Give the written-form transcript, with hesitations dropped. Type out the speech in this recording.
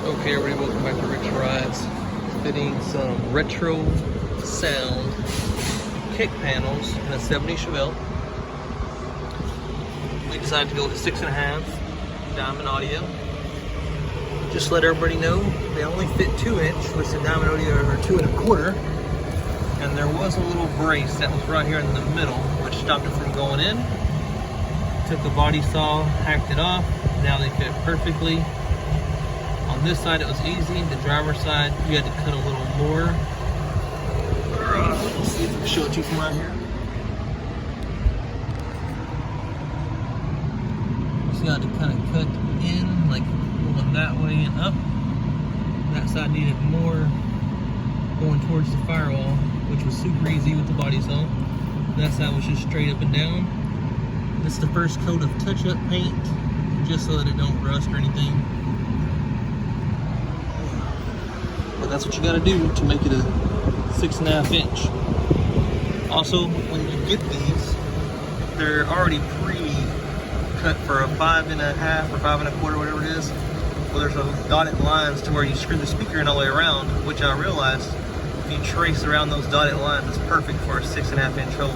Okay, everybody, welcome back to Rich Rides. Fitting some retro sound kick panels in a 70 Chevelle. We decided to go with 6.5 diamond audio. Just let everybody know they only fit 2-inch, which the diamond audio are 2.25. And there was a little brace that was right here in the middle, which stopped it from going in. Took a body saw, hacked it off. Now they fit perfectly. On this side it was easy. The driver's side you had to cut a little more. Let's see if I can show it to you from right here. So you had to kind of cut in, like going that way and up. That side needed more going towards the firewall, which was super easy with the body saw. That side was just straight up and down. This is the first coat of touch-up paint, just so that it don't rust or anything. But that's what you gotta do to make it a 6.5 inch. Also, when you get these, they're already pre-cut for a 5.5 or 5.25, whatever it is. Well, there's those dotted lines to where you screw the speaker in all the way around, which I realized if you trace around those dotted lines, it's perfect for a 6.5 inch hole.